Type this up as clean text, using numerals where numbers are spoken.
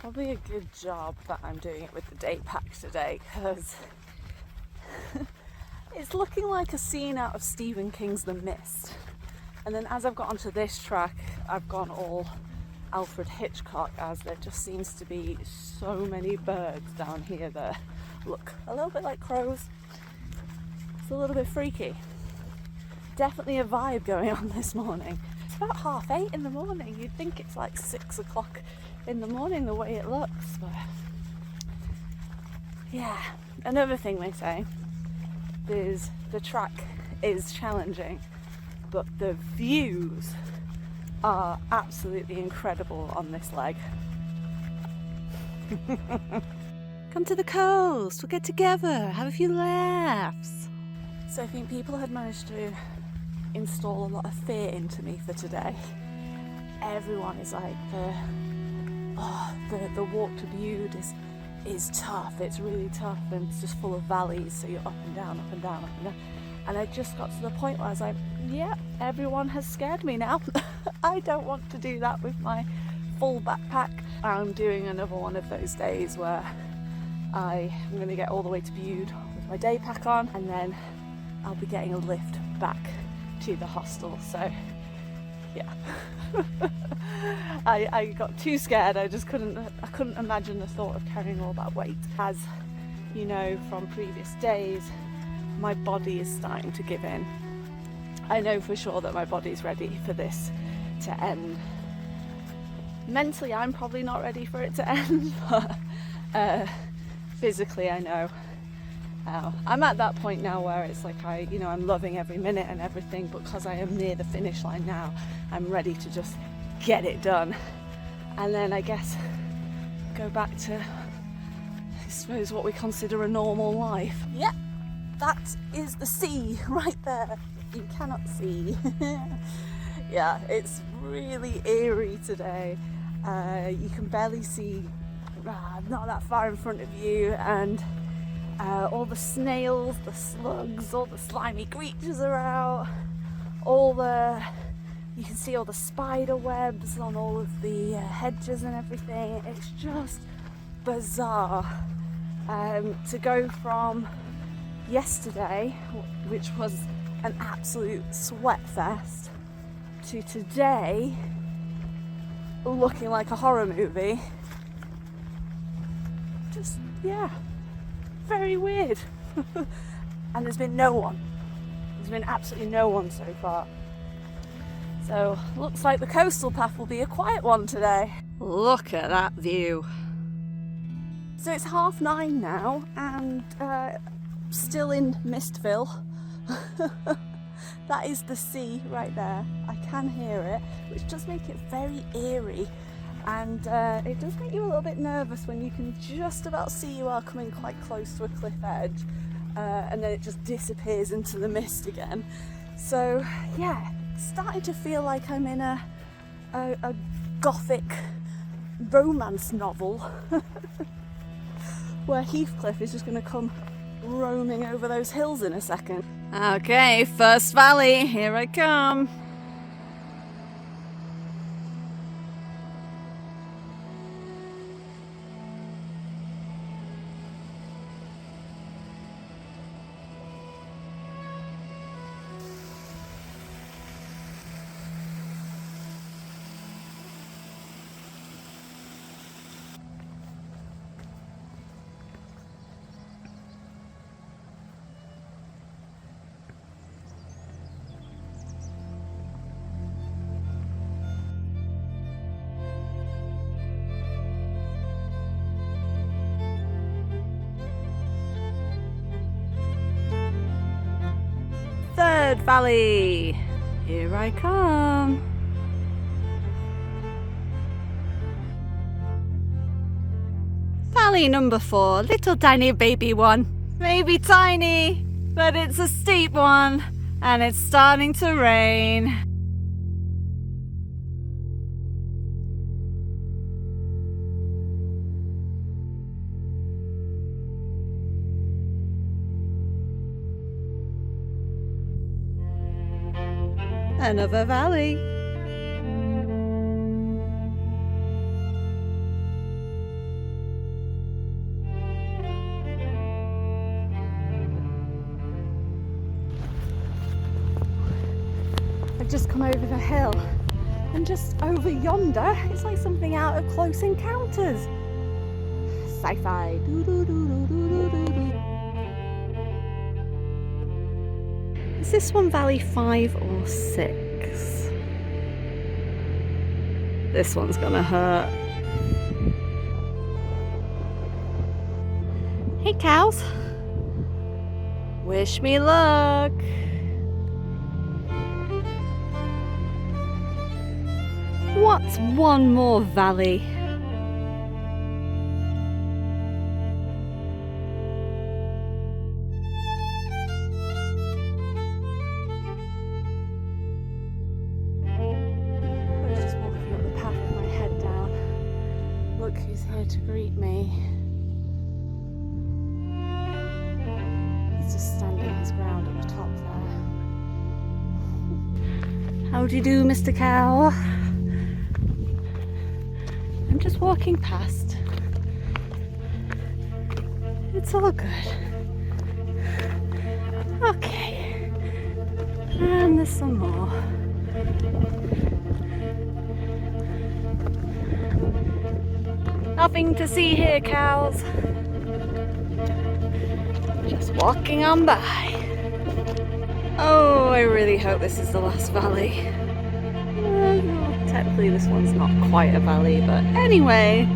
probably a good job that I'm doing it with the day pack today, because it's looking like a scene out of Stephen King's The Mist. And then as I've got onto this track, I've gone all Alfred Hitchcock, as there just seems to be so many birds down here that look a little bit like crows. It's a little bit freaky. Definitely a vibe going on this morning. It's about 8:30 in the morning. You'd think it's like 6 o'clock in the morning the way it looks, but yeah. Another thing they say is the track is challenging, but the views are absolutely incredible on this leg. Come to the coast, we'll get together, have a few laughs. So I think people had managed to install a lot of fear into me for today. Everyone is like, the walk to Bude is tough, it's really tough, and it's just full of valleys, so you're up and down, up and down, up and down. And I just got to the point where I was like, yeah, everyone has scared me now. I don't want to do that with my full backpack. I'm doing another one of those days where I'm going to get all the way to Bude with my day pack on, and then I'll be getting a lift back to the hostel. So yeah. I got too scared. I couldn't imagine the thought of carrying all that weight. As you know from previous days, my body is starting to give in. I know for sure that my body's ready for this to end. Mentally, I'm probably not ready for it to end, but physically, I know. I'm at that point now where it's like I'm loving every minute and everything, but because I am near the finish line now, I'm ready to just get it done. And then I guess go back to, I suppose, what we consider a normal life. Yeah. That is the sea right there. You cannot see. Yeah, it's really eerie today. You can barely see not that far in front of you, and all the snails, the slugs, all the slimy creatures are out. You can see all the spider webs on all of the hedges and everything. It's just bizarre. To go from yesterday, which was an absolute sweat fest, to today looking like a horror movie. Just, yeah, very weird. And there's been no one. There's been absolutely no one so far. So looks like the coastal path will be a quiet one today. Look at that view. So it's 9:30 now, and still in Mistville. That is the sea right there. I can hear it, which does make it very eerie, and it does make you a little bit nervous when you can just about see you are coming quite close to a cliff edge, and then it just disappears into the mist again. So yeah, it's starting to feel like I'm in a gothic romance novel where Heathcliff is just going to come roaming over those hills in a second. Okay, first valley, here I come. Third valley, here I come. Valley number 4, little tiny baby one. Maybe tiny, but it's a steep one, and it's starting to rain. Another valley. I've just come over the hill, and just over yonder, it's like something out of Close Encounters. Sci-fi. Is this one Valley 5 or 6? This one's gonna hurt. Hey cows. Wish me luck. What's one more valley? I was just walking up the path with my head down. Look who's here to greet me. He's just standing his ground at the top there. How do you do, Mr. Cow? I'm just walking past. It's all good. Okay. And there's some more. Nothing to see here, cows. Just walking on by. Oh, I really hope this is the last valley. Technically this one's not quite a valley, but anyway.